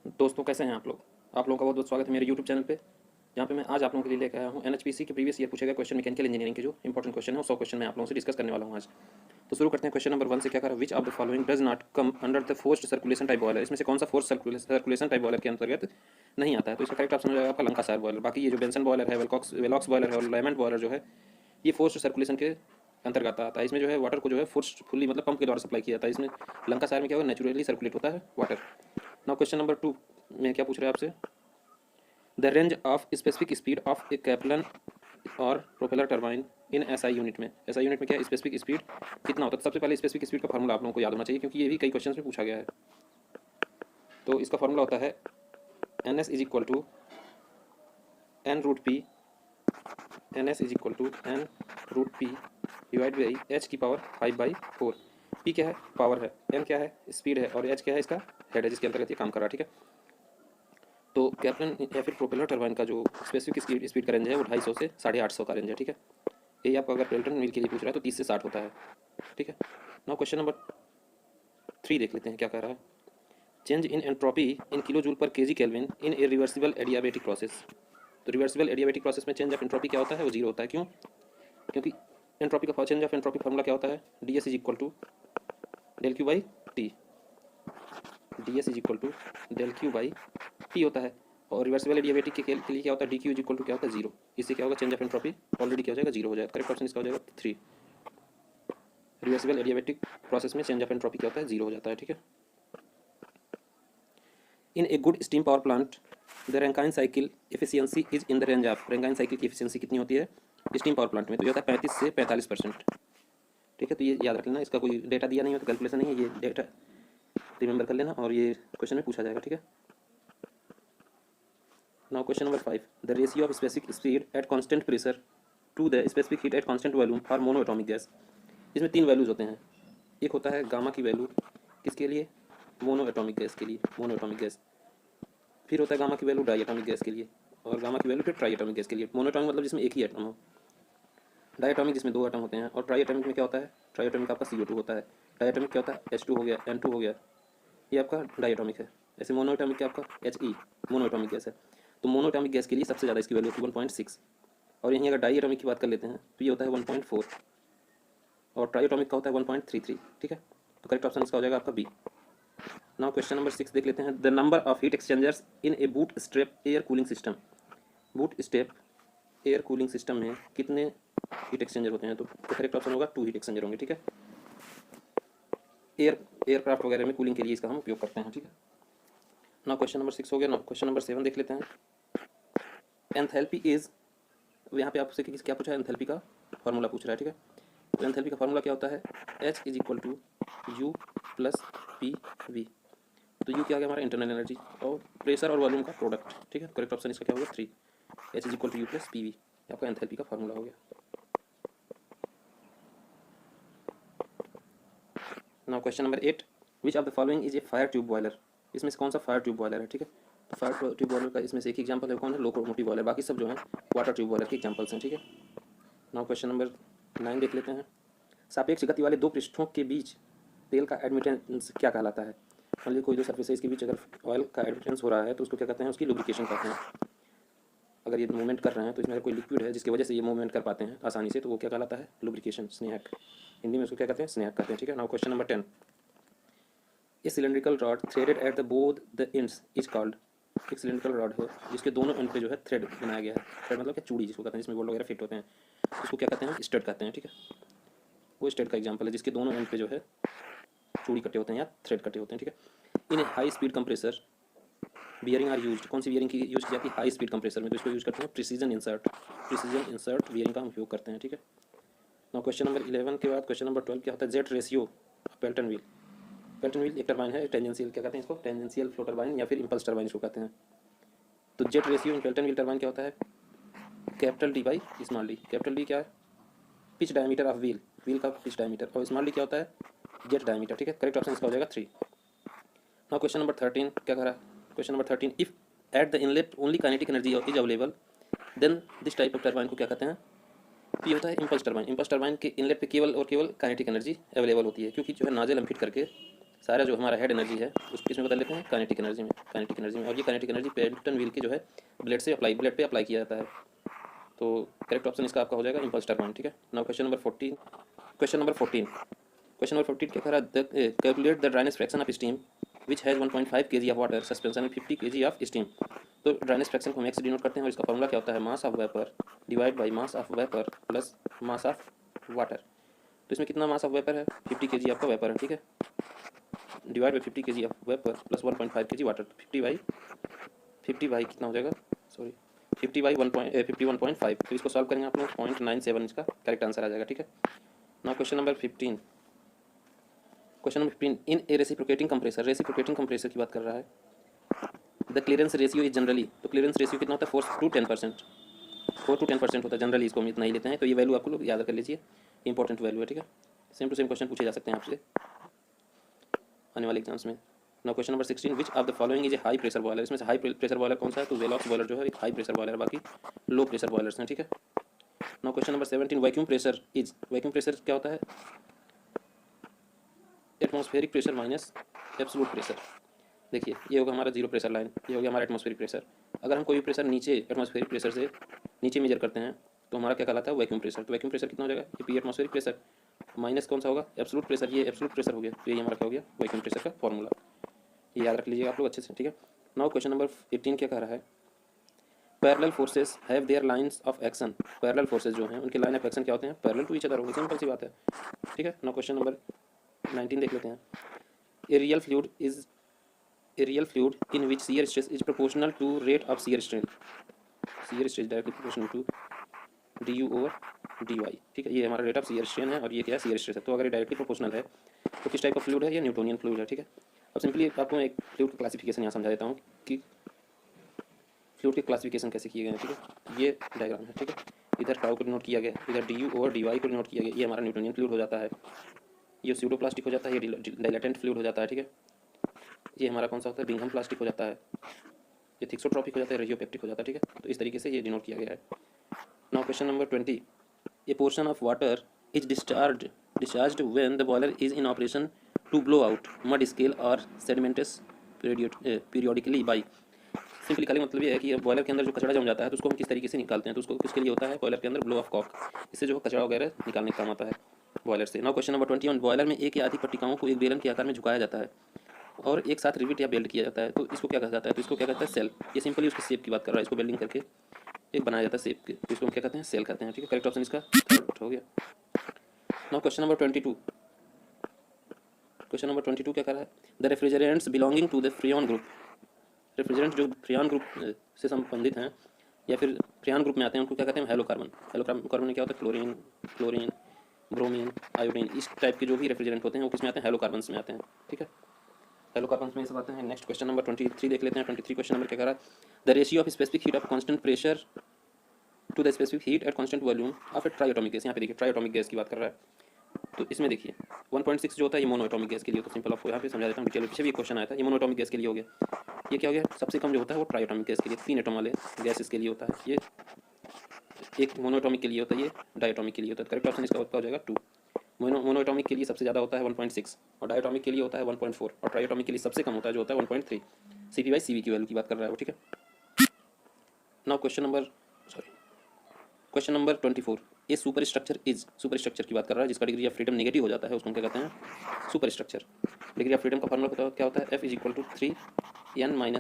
दोस्तों कैसे हैं आप लोग। आप लोगों का बहुत बहुत स्वागत है मेरे यूट्यूब चैनल पे, जहाँ पे मैं आज आप लोगों के लिए लेकर आया हूँ एनएचपीसी के प्रीवियस ईयर पूछे गए क्वेश्चन मैकेनिकल इंजीनियरिंग के जो इंपॉर्टेंट क्वेश्चन है, वो 100 क्वेश्चन मैं आप लोगों से डिस्कस करने वाला हूँ आज। तो शुरू करते हैं क्वेश्चन नंबर 1 से। क्या करा, विच of the following does not come under the forced circulation type boiler. इसमें से कौन सा फोर्स सर्कुलेशन टाइप बॉयलर के अंतर्गत नहीं आता है। तो इसका करेक्ट ऑप्शन हो जाएगा आपका लंकासार बॉयलर। बाकी ये जो बेंसन बॉयलर है, वेलॉक्स बॉयलर है और लाइमेंट बॉयलर जो है, ये फोर्स्ड सर्कुलेशन के अंतर्गत आता है। इसमें जो है वाटर को जो है फोर्सफुली मतलब पंप के द्वारा सप्लाई किया जाता है। इसमें लंकासार में क्या होगा, नेचुरली सर्कुलेट होता है वाटर। नाउ क्वेश्चन नंबर 2 में क्या पूछ रहे हैं आपसे, the range of specific speed of a Kaplan और propeller turbine in SI unit में। एसआई यूनिट में क्या स्पेसिफिक स्पीड कितना होता है। तो सबसे पहले स्पेसिफिक स्पीड का फार्मूला आप लोगों को याद होना चाहिए, क्योंकि ये भी कई क्वेश्चन में पूछा गया है। तो इसका फार्मूला होता है N S is equal to N root P, N S is equal to N root P divide by H की पावर 5/4। पी क्या है, पावर है, एन क्या है, स्पीड है, और एच क्या है, इसका हेड है जिसके अंतर्गत ये काम कर रहा है। ठीक है, तो कैप्टन या फिर प्रोपेलर टरबाइन का जो स्पेसिफिक स्पीड का रेंज है वो 250 से 850 का रेंज है। ठीक है, यही आपको अगर पेल्टन व्हील के लिए पूछ रहा है तो 30 से 60 होता है। ठीक है, नाउ क्वेश्चन नंबर 3 देख लेते हैं क्या कह रहा है। Change in entropy in kilo joule per KG kelvin in a reversible adiabatic process. तो रिवर्सिबल एडियाबेटिक प्रोसेस में चेंज ऑफ एंट्रोपी क्या होता है, वो जीरो होता है। क्यों? क्योंकि एंट्रोपी का चेंज ऑफ एंट्रोपी फार्मूला क्या होता है, D S is equal to del Q by T. D S is equal to del Q by T होता है। और रिवर्सिबल एडियाबेटिक के लिए क्या होता है, D Q is equal to क्या होता है, जीरो। इससे क्या होगा, चेंज ऑफ एंट्रोपी ऑलरेडी क्या हो जाएगा, जीरो हो जाएगा। करेक्ट ऑप्शन इसका हो जाएगा 3। रिवर्सिबल एडियाबेटिक प्रोसेस में चेंज ऑफ एंट्रोपी क्या होता है, जीरो हो जाता है। ठीक है, in a good steam power plant the Rankine cycle efficiency is in the range of. Rankine cycle की एफिशिएंसी कितनी होती है स्टीम पावर प्लांट में, तो ये होता है 35 से 45%। ठीक है, तो ये याद रख लेना, इसका कोई डेटा दिया नहीं हो तो कैलकुलेशन नहीं है, ये डेटा रिमेंबर कर लेना और ये क्वेश्चन में पूछा जाएगा। ठीक है, now question number 5, the ratio of specific speed at constant pressure to the specific heat at constant volume for mono atomic gas. इसमें 3 वैल्यूज होते हैं। एक होता है गामा की वैल्यू, किसके लिए, मोनो एटॉमिक गैस के लिए, मोनो एटॉमिक गैस। फिर होता है गामा की वैल्यू डाई एटॉमिक गैस के लिए, और गामा की वैल्यू फिर ट्राई एटॉमिक गैस के लिए। मोनो एटॉमिक मतलब जिसमें एक ही एटम हो, डाई एटॉमिक जिसमें 2 एटम होते हैं, और ट्राई एटॉमिक में क्या होता है, ट्राई एटॉमिक आपका CO2 होता है। डाई एटॉमिक क्या होता है, H2 हो गया, N2 हो गया, ये आपका डाई एटॉमिक है। ऐसे मोनो एटॉमिक क्या आपका HE, मोनो एटॉमिक गैस है। तो मोनो एटॉमिक गैस के लिए सबसे ज़्यादा इसकी वैल्यू होती है 1.6। और यहीं अगर डाई एटॉमिक की बात कर लेते हैं तो ये होता है 1.4, और ट्राई एटॉमिक का होता है 1.33। ठीक है, तो करेक्ट ऑप्शन इसका हो जाएगा आपका बी। नाउ क्वेश्चन नंबर 6 देख लेते हैं, the number of heat exchangers in A boot strap air cooling system. Boot strap air cooling system में कितने हीट एक्सचेंजर होते हैं, तो करेक्ट ऑप्शन होगा 2 हीट एक्सचेंजर होंगे। ठीक है, एयरक्राफ्ट वगैरह में कूलिंग के लिए इसका हम उपयोग करते हैं। ठीक है, ना क्वेश्चन नंबर 6 हो गया। ना क्वेश्चन नंबर 7 देख लेते हैं, एंथैल्पी इज, यहाँ पे आपसे क्या पूछा है, एंथैल्पी का फार्मूला पूछ रहा है। ठीक है, तो एंथैल्पी का फार्मूला क्या होता है, H is equal to U plus P V. तो यू क्या आ गया हमारा इंटरनल एनर्जी, और प्रेशर और वॉल्यूम का प्रोडक्ट। ठीक है, करेक्ट ऑप्शन इसका क्या होगा 3। H is equal to U plus P V, आपका एंथैल्पी का फार्मूला हो गया। Now question number 8, which of the following is a fire tube boiler. इसमें से कौन सा फायर ट्यूब बॉयलर है। ठीक है, तो फायर ट्यूब बॉयलर का इसमें से एक एग्जाम्पल है, कौन है, लोकोमोटिव बॉयलर। बाकी सब जो है वाटर ट्यूब बॉयलर के एग्जाम्पल्स हैं। ठीक है, नाउ क्वेश्चन नंबर 9 देख लेते हैं, सापेक्ष गति वाले 2 पृष्ठों के बीच तेल का एडमिटेंस क्या कहलाता है। मान लीजिए कोई 2 सरफेस है, इसके बीच अगर ऑयल का एडमिटेंस हो रहा है तो उसको क्या कहते हैं, उसकी लुब्रिकेशन कहते हैं। अगर ये मूवमेंट कर रहे हैं तो इसमें अगर कोई लिक्विड है जिसकी वजह से ये मूवमेंट कर पाते हैं आसानी से, तो वो क्या कहलाता है, लुब्रिकेशन, स्नेहक। हिंदी में उसको क्या कहते हैं, स्नेहक कहते हैं। ठीक है, now question number 10, A cylindrical rod threaded at the both the ends is called. एक सिलेंड्रिकल रॉड है जिसके दोनों एंड पे जो है थ्रेड बनाया गया है। थ्रेड मतलब क्या, चूड़ी जिसको कहते हैं, जिसमें बोल्ट वगैरह फिट होते हैं, उसको क्या कहते हैं, स्टड कहते हैं। ठीक है, वो स्टड का एग्जाम्पल है जिसके दोनों एंड पे जो है चूड़ी कटे होते हैं या थ्रेड कटे होते हैं। ठीक है, in high speed compressor bearing are used. कौन सी बियरिंग की यूज़ की जाती है, हाई स्पीड कंप्रेसर में, तो इसको यूज़ करते हैं precision insert. Precision insert bearing का हम उपयोग करते हैं। ठीक है, नाउ क्वेश्चन नंबर 11 के बाद क्वेश्चन नंबर 12 क्या होता है, jet ratio Pelton wheel. Pelton wheel एक टरबाइन है, टेंजेंशियल क्या कहते हैं इसको, टेंजेंशियल फ्लो टरबाइन या फिर इंपल्स टरबाइन इसको कहते हैं। तो jet ratio in Pelton wheel turbine क्या होता है, capital D by small D. Capital D क्या है, pitch diameter of wheel, wheel का पिच डायमीटर, और स्मॉल डी क्या होता है, जेट डायमीटर। ठीक है, करेक्ट ऑप्शन इसका हो जाएगा 3। नाउ क्वेश्चन नंबर 13 क्या कह रहा है, question number 13, if at the inlet only kinetic energy is available then this type of turbine को क्या कहते हैं, तो ये होता है इम्पल्स टरबाइन। इम्पल्स टरबाइन के इनलेट पे केवल और केवल काइनेटिक एनर्जी अवेलेबल होती है, क्योंकि जो है नाजल हम फिट करके सारा जो हमारा हेड एनर्जी है उसको किसमें बदल लेते हैं, काइनेटिक एनर्जी में, काइनेटिक एनर्जी में। और ये काइनेटिक एनर्जी पेल्टन व्हील के जो है ब्लेड पे अप्लाई किया जाता है। तो करेक्ट ऑप्शन इसका आपका हो जाएगा इम्पल्स टर्बाइन। ठीक है। Now question number 14। Question number 14 क्या कह रहा है, calculate the dryness fraction of steam which has 1.5 kg of water suspension and 50 kg of steam. तो ड्राइनेस फ्रैक्शन को हम एक्स डिनोट करते हैं और इसका फॉर्मूला क्या होता है, mass of vapour divide by mass of vapour plus mass of water. तो इसमें कितना मास ऑफ वेपर है, 50 kg आपका वेपर है। ठीक है, divide by 50 kg of vapour plus 1.5 kg water. 50 by कितना हो जाएगा, सॉरी 51.5। तो इसको सॉल्व करेंगे आप लोग 0.97 इसका करेक्ट आंसर आ जाएगा। ठीक है। Now question number 15। इन ए रेसिप्रोकेटिंग कंप्रेसर की बात कर रहा है। The clearance ratio is generally, तो क्लियरेंस रेशियो कितना होता है, 4 to 10%, 4 to 10% होता है जनरली, इसको हम इतना ही लेते हैं। तो ये वैल्यू आपको लोग याद कर लीजिए, इंपॉर्टेंट वैल्यू है। ठीक है, सेम टू सेम क्वेश्चन पूछे जा सकते हैं आपसे आने वाले एग्जाम्स में। Now question number 16, which of the following is A high pressure boiler. इसमें से हाई प्रेशर बॉयलर कौन सा है, तो वेलॉक्स बॉयलर जो है एक हाई प्रेशर बॉयलर है, बाकी लो प्रेशर बॉयलर्स हैं। ठीक है। Now question number 17, vacuum pressure क्या होता है, atmospheric pressure minus absolute pressure. देखिए ये होगा हमारा जीरो प्रेशर लाइन, ये हो गया हमारा एटमॉस्फेरिक प्रेशर। अगर हम कोई भी प्रेशर नीचे एटमॉस्फेरिक प्रेशर से नीचे मेजर करते हैं तो हमारा क्या कहलाता है, वैक्यूम प्रेशर। तो वैक्यूम प्रेशर कितना हो जाएगा, ये पी एटमॉस्फेरिक प्रेशर माइनस कौन सा होगा, एब्सोल्यूट प्रेशर, ये एब्सोल्यूट प्रेशर हो गया। तो ये हमारा क्या हो गया, वैक्यूम प्रेशर का फॉर्मूला। ये याद रख लीजिएगा आप लोग अच्छे से। ठीक है। नाउ क्वेश्चन नंबर 18 क्या कह रहा है, parallel forces have their lines of action. Parallel forces जो हैं उनके लाइन ऑफ एक्शन क्या होते हैं, पैरेलल टू ईच अदर होंगे, सिंपल सी बात है। ठीक है। नाउ क्वेश्चन नंबर 19 देख लेते हैं। A real fluid in which shear stress is proportional to rate of shear strain directly proportional to du over dy। ठीक है, ये हमारा रेट ऑफ shear strain है और ये क्या है, shear stress है। तो अगर ये डायरेक्टली प्रोपोर्शनल है तो किस टाइप का फ्लूइड है, ये न्यूटोनियन फ्लूइड है। ठीक है। अब सिंपली आपको एक फ्लूइड का क्लासिफिकेशन यहाँ समझा देता हूँ कि फ्लूइड के क्लासिफिकेशन कैसे किए गए हैं। ठीक है, ये डायग्राम है। ठीक है, इधर टाउ को नोट किया गया, इधर du ओवर dy को नोट किया गया। ये हमारा न्यूटोनियन फ्लूइड हो जाता है, ये स्यूडोप्लास्टिक हो जाता है, ये डाइलेटेंट फ्लूइड हो जाता है। ठीक है, ये हमारा कौन सा होता है, बिंघम प्लास्टिक हो जाता है, ये थिक्सोट्रॉपिक हो जाता है, रेजियोपेक्टिक हो जाता है। ठीक है, तो इस तरीके से ये डिनोट किया गया है। Now question number 20, a portion of water is discharged when the boiler is in operation to blow out mud scale और सेडिमेंटस पीरियडिकली बाई। सिंपली खाली मतलब ये है कि बॉयलर के अंदर जो कचरा जम जाता है तो उसको हम किस तरीके से निकालते हैं। तो उसको किसके लिए होता है, बॉयलर के अंदर ब्लो ऑफ कॉक, इससे जो कचरा वगैरह निकालने का काम आता है बॉयलर से। नाउ क्वेश्चन नंबर 21, बॉयलर में एक या अधिक पट्टिकाओं को एक बेलन के आकार में झुकाया जाता है और एक साथ रिविट या बेल्ट किया जाता है। तो इसको क्या कहा जाता है, तो इसको क्या कहता है, सेल। ये सिंपली उसके शेप की बात कर रहा है, इसको बेल्डिंग करके एक बनाया जाता है शेप के, तो इसको हम क्या कहते हैं, सेल कहते हैं। ठीक है, करेक्ट ऑप्शन इसका थर्ड हो गया। नाउ क्वेश्चन नंबर 22 क्या कर रहा है, the refrigerants belonging to the freon group. Refrigerant जो फ्रियॉन ग्रुप से संबंधित हैं या फिर फ्रियॉन ग्रुप में आते हैं उनको क्या कहते हैं, हेलोकार्बन। हेलोकार्बन में क्या होता है, क्लोरीन ब्रोमीन आयोडीन, इस टाइप के जो भी रेफ्रिजरेंट होते हैं वो किस में आते हैं, हेलोकार्बन्स में आते हैं। ठीक है, हेलोकार्बन्स में ये सब आते हैं। नेक्स्ट क्वेश्चन नंबर 23 देख लेते हैं। 23 क्वेश्चन नंबर क्या कह रहा है, the ratio of specific heat of constant pressure to the specific heat at constant volume of a triatomic gas. यहाँ पे देखिए ट्राइएटॉमिक गैस की बात कर रहा है। तो इसमें देखिए 1.6 जो होता है ये मोनोएटॉमिक गैस के लिए। तो सिंपल आपको यहाँ पे समझा देता हूँ, डिटेल पीछे भी एक क्वेश्चन आया था, ये मोनोएटॉमिक गैस के लिए हो गया। ये क्या हो गया, सबसे कम जो होता है वो ट्राइएटॉमिक गैस के लिए, 3 एटम वाले गैसेस के लिए होता है। ये एक मोनोएटॉमिक के लिए होता है, ये डायटॉमिक के लिए होता है। करेक्ट ऑप्शन इसका हो जाएगा 2। मोनोएटॉमिक के लिए सबसे ज़्यादा होता है 1.6 और डायटॉमिक के लिए होता है 1.4 और ट्राइएटॉमिक के लिए सबसे कम होता है जो होता है 1.3। CP/CV की वैल्यू की बात कर रहा है वो। ठीक है। नाउ क्वेश्चन नंबर 24, ये सुपर स्ट्रक्चर की बात कर रहा है जिसका डिग्री ऑफ फ्रीडम नेगेटिव हो जाता है, उसको क्या कहते हैं, super structure. Degree of freedom का फॉर्मूला क्या होता है, F = 3n - 1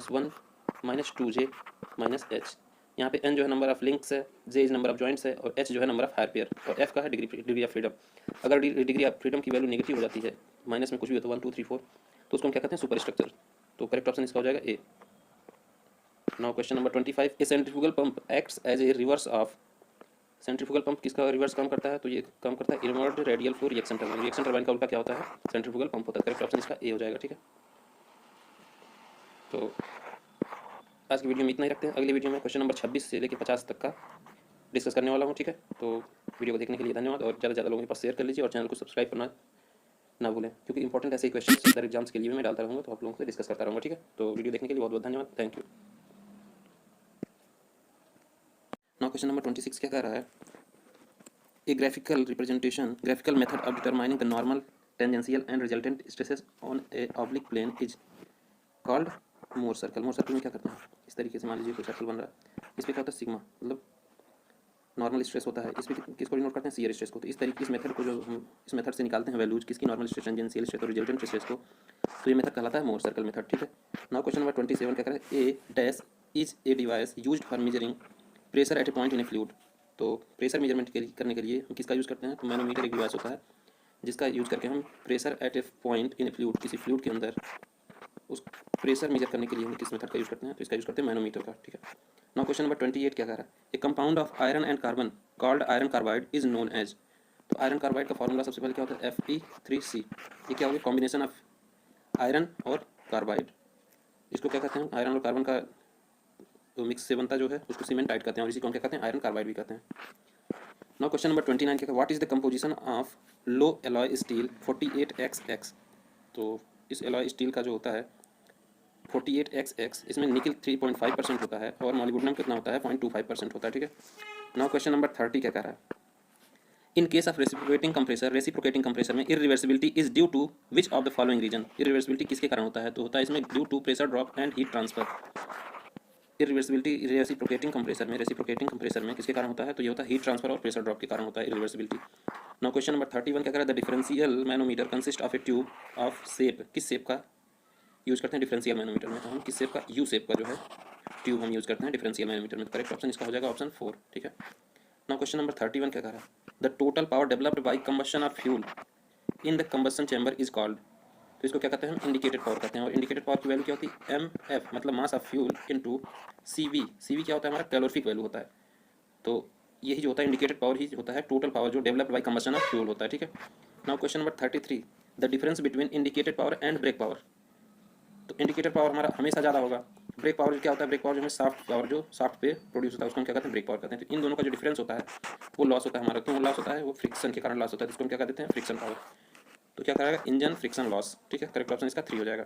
- 2j - h। यहाँ पे n जो है नंबर ऑफ लिंक्स है, j is number of joints है और h जो है नंबर ऑफ हायर पेयर और f का है डिग्री ऑफ फ्रीडम। अगर डिग्री ऑफ फ्रीडम की वैल्यू नेगेटिव हो जाती है, माइनस में कुछ भी होता है 1 2 3 4, तो उसको हम क्या कहते हैं, सुपर स्ट्रक्चर। तो करेक्ट ऑप्शन इसका हो जाएगा A. Now question number 25, a centrifugal pump acts as a reverse of. Centrifugal pump किसका रिवर्स काम करता है, तो ये काम करता है inward radial flow reaction turbine. Reaction turbine का उल्टा क्या होता है, सेंट्रीफ्यूगल पंप होता है। करेक्ट ऑप्शन इसका ए हो जाएगा। ठीक है, तो आज की वीडियो में इतना ही रखते हैं। अगली वीडियो में क्वेश्चन नंबर 26 से लेकर 50 तक का डिस्कस करने वाला हूँ। ठीक है, तो वीडियो को देखने के लिए धन्यवाद और ज़्यादा से ज़्यादा लोगों के पास शेयर कर लीजिए और चैनल को सब्सक्राइब करना ना भूलें, क्योंकि इंपॉर्टेंट ऐसे ही क्वेश्चन अदर एग्जाम्स के लिए भी मैं डालता रहूँगा, तो आप लोगों से डिस्कस करता रहूँगा। ठीक है, तो वीडियो देखने के लिए बहुत बहुत धन्यवाद, thank you. Now question number 26 क्या कह रहा है, a graphical method of determining the normal tangential and resultant stresses on a oblique plane is called Mohr circle. Mohr circle में क्या करते हैं, इस तरीके से मान लीजिए कोई सर्कल बन रहा है, इस पर क्या होता है सिग्मा, मतलब नॉर्मल स्ट्रेस होता है, इस पर किसको डिनोट करते हैं, शियर स्ट्रेस को। तो इस तरीके इस मेथड को जो हम इस मेथड से निकालते हैं वैल्यूज किसकी, नॉर्मल स्ट्रेस, टेंजेंशियल स्ट्रेस और रिजल्टेंट स्ट्रेस को, तो ये मेथड कहलाता है मोर सर्कल मेथड। ठीक है। नाउ क्वेश्चन नंबर 27 क्या करें, a dash is a device used for measuring pressure at a point in a fluid. तो प्रेशर मेजरमेंट करने के लिए हम किसका यूज़ करते हैं, तो मैनोमीटर एक डिवाइस होता है जिसका यूज़ करके हम pressure at a point in a fluid, किसी फ्लूइड के अंदर उस प्रेशर मेजर करने के लिए हम किस मेथड का यूज़ करते हैं, तो इसका यूज़ करते हैं मैनोमीटर का। ठीक है। नाउ क्वेश्चन नंबर 28 क्या कह रहा है, a compound of iron and carbon called iron carbide is known as. तो आयरन कार्बाइड का फॉर्मूला सबसे पहले क्या होता है, Fe3C। ये क्या हो गया, कॉम्बिनेशन ऑफ आयरन और कार्बाइड। इसको क्या कहते हैं, आयरन और कार्बन का तो मिक्स से बनता जो है उसको सीमेंट टाइट कहते हैं, और इसी को हम क्या कहते हैं, आयरन कार्बाइड भी कहते हैं। नाउ क्वेश्चन नंबर 29 क्या है, what is the composition of low alloy steel 48XX। तो इस एलॉय स्टील का जो होता है 48XX, इसमें निकल 3.5% होता है और मॉलिब्डेनम कितना होता है, 0.25% होता है। ठीक है। नाउ क्वेश्चन नंबर 30 क्या कह रहा है, in case of reciprocating compressor में irreversibility is due to which of the following reason. Irreversibility किसके कारण होता है, तो होता है इसमें due to pressure drop and heat transfer. Irreversibility reciprocating compressor में किसके कारण होता है, तो ये होता है हीट ट्रांसफर और प्रेशर ड्रॉप के कारण होता है इरिवर्सिबिलिटी। नाउ क्वेश्चन नंबर 31 क्या कह रहा है, the differential manometer consist of A tube of shape. किस शेप का यूज़ करते हैं डिफरेंशियल मैनोमीटर में, तो हम किस शेप का, यू शेप का जो है ट्यूब हम यूज़ करते हैं डिफरेंशियल मैनोमीटर में। तो करेक्ट ऑप्शन इसका हो जाएगा ऑप्शन 4। ठीक है। नाउ क्वेश्चन नंबर 31 क्या कह रहा है, the total power developed by combustion of fuel in the combustion chamber is called. तो इसको क्या कहते हैं, हम इंडिकेटेड पावर कहते हैं, और इंडिकेटेड पावर की वैल्यू क्या होती है, MF मतलब mass of fuel into CV क्या होता है, हमारा कैलोरीफिक वैल्यू होता है। तो यही जो होता है इंडिकेटेड पावर ही होता है टोटल पावर जो developed by combustion of fuel होता है। ठीक है। Now question number 33, the difference between indicated power and brake power. तो इंडिकेटर पावर हमारा हमेशा ज़्यादा होगा, ब्रेक पावर क्या होता है, ब्रेक पावर जो हमें साफ्ट पावर जो साफ्ट पे प्रोड्यूस होता है उसको हम क्या कहते हैं, ब्रेक पावर कहते हैं। तो इन दोनों का जो डिफरेंस होता है वो लॉस होता है हमारा, क्यों लॉस होता है, वो फ्रिक्शन के कारण लॉस होता है, जिसको हम क्या कहते हैं, फ्रिक्शन पावर। तो क्या करेगा, इंजन फ्रिक्शन लॉस। ठीक है। करेक्ट ऑप्शन इसका 3 हो जाएगा।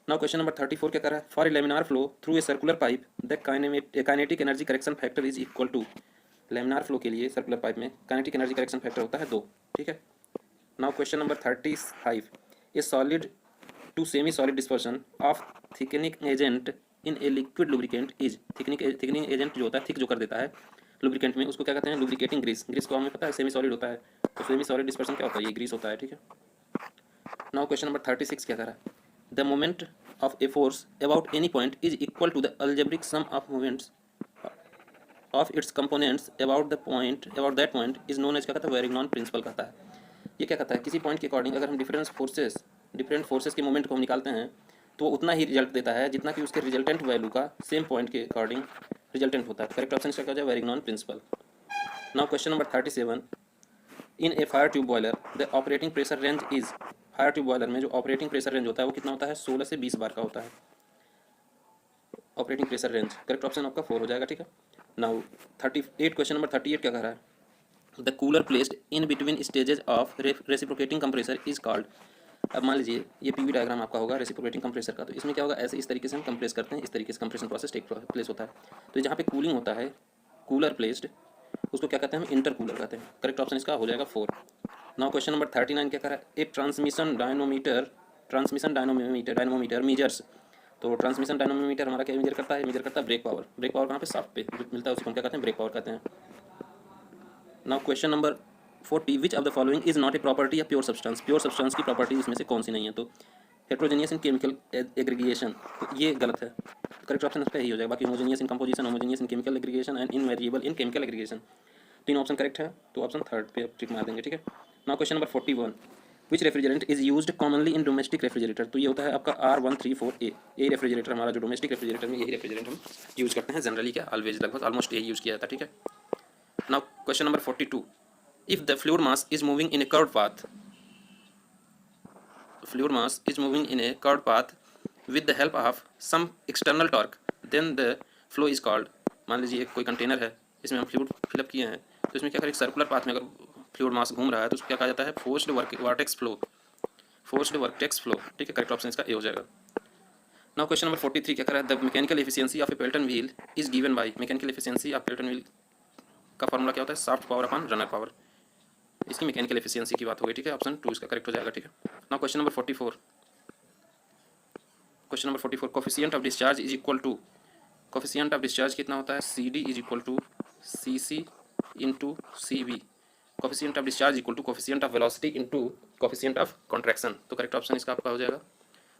नाउ क्वेश्चन नंबर 34 क्या कर रहा है, for a laminar flow through a circular pipe the kinetic energy correction factor is equal to. Laminar flow के लिए सर्कुलर पाइप में काइनेटिक एनर्जी करेक्शन फैक्टर होता है 2। ठीक है। Now question number 35, a solid to semi solid dispersion of thickening agent in a liquid lubricant is. Thickening agent जो होता है, थिक जो कर देता है लुब्रिकेंट में, उसको क्या कहते हैं, लुब्रिकेटिंग ग्रीस। ग्रीस को हमें पता है सेमी सॉलिड होता है, तो सेमी सॉलिड डिस्पर्शन क्या होता है, ये ग्रीस होता है। ठीक है। नाउ क्वेश्चन नंबर 36 क्या कर रहा है, the moment of a force about any point is equal to the algebraic sum of moments of its components about that point is known as, क्या कहता है, वेरिग्नॉन प्रिंसिपल कहता है। ये क्या कहता है, किसी पॉइंट के अकॉर्डिंग अगर हम डिफरेंट फोर्सेस के मोमेंट को हम निकालते हैं तो उतना ही रिजल्ट देता है जितना कि उसके रिजल्टेंट वैल्यू का सेम पॉइंट के अकॉर्डिंग रिजल्टेंट होता है। करेक्ट ऑप्शन इसका क्या हो जाए, Varignon principle. Now question number 37, in a fire tube boiler the operating pressure range is. Fire tube boiler में जो ऑपरेटिंग प्रेशर रेंज होता है वो कितना होता है, 16 से 20 बार का होता है operating pressure range. Correct option आपका 4 हो जाएगा। ठीक है। नाउ 38, क्वेश्चन नंबर 38 क्या कह रहा है, the cooler placed in between stages of reciprocating compressor is called. अब मान लीजिए ये पीवी डायग्राम आपका होगा रेसिप्रोकेटिंग कंप्रेसर का, तो इसमें क्या होगा, ऐसे इस तरीके से हम कंप्रेस करते हैं, इस तरीके से कंप्रेशन प्रोसेस टेक प्लेस होता है। तो जहाँ पे कूलिंग होता है, कूलर प्लेस्ड, उसको क्या कहते हैं, हम इंटर कूलर कहते हैं। करेक्ट ऑप्शन इसका हो जाएगा 4। नाउ क्वेश्चन नंबर 39 क्या कह रहा है, ए ट्रांसमिशन डायनोमीटर मीजर्स। तो ट्रांसमिशन डायनोमीटर हमारा क्या मेजर करता है, ब्रेक पावर। ब्रेक पावर कहाँ पे, शाफ्ट पे मिलता है, उसको हम क्या कहते हैं, ब्रेक पावर कहते हैं। Now question number 40, which of the following is not a property of pure substance. Pure substance की प्रॉपर्टी इसमें से कौन सी नहीं है, तो हेट्रोजेनियस इन केमिकल एग्रीगेशन, तो ये गलत है। करेक्ट ऑप्शन इसका यही हो जाएगा। बाकी homogeneous in composition, homogeneous in chemical aggregation and invariable in chemical aggregation, 3 option correct है, तो ऑप्शन 3 पे टिक मार देंगे। ठीक है। Now question number 41, which refrigerant is used commonly in domestic refrigerator. तो ये होता है आपका R134A। यही रेफ्रिजरेटर हमारा जो डोमेस्टिक रेफ्रिजरेटर में, यही रेफ्रिजरेंट हम यूज़ करते हैं जनरली, क्या ऑलवेज, लगभग ऑलमोस्ट यही यूज़ किया जाता है। ठीक है। Now question number 42, if the fluid mass is moving in a curved path with the help of some external torque, then the flow is called। मान लीजिए एक कोई कंटेनर है, इसमें हम फ्लूइड फिलअप किए हैं, तो इसमें क्या करें, सर्कुलर पाथ में अगर फ्लूइड मास घूम रहा है तो उसको क्या कहा जाता है, फोर्स्ड वर्टेक्स फ्लो। ठीक है। करेक्ट ऑप्शन इसका ए हो जाएगा। नाउ क्वेश्चन नंबर 43 क्या कर रहा है, the mechanical efficiency of A Pelton wheel is given by. Mechanical efficiency of Pelton wheel का फॉर्मूला क्या होता है, shaft power upon runner power. इसकी मैकेनिकल एफिशिएंसी की बात होगी, ठीक है। ऑप्शन 2 इसका करेक्ट हो जाएगा, ठीक है। Now question number 44, question number 44, coefficient of discharge is equal to, coefficient of discharge कितना होता है, C D is equal to C C into C V. Coefficient of discharge equal to coefficient of velocity into coefficient of contraction. तो correct option इसका आपका हो जाएगा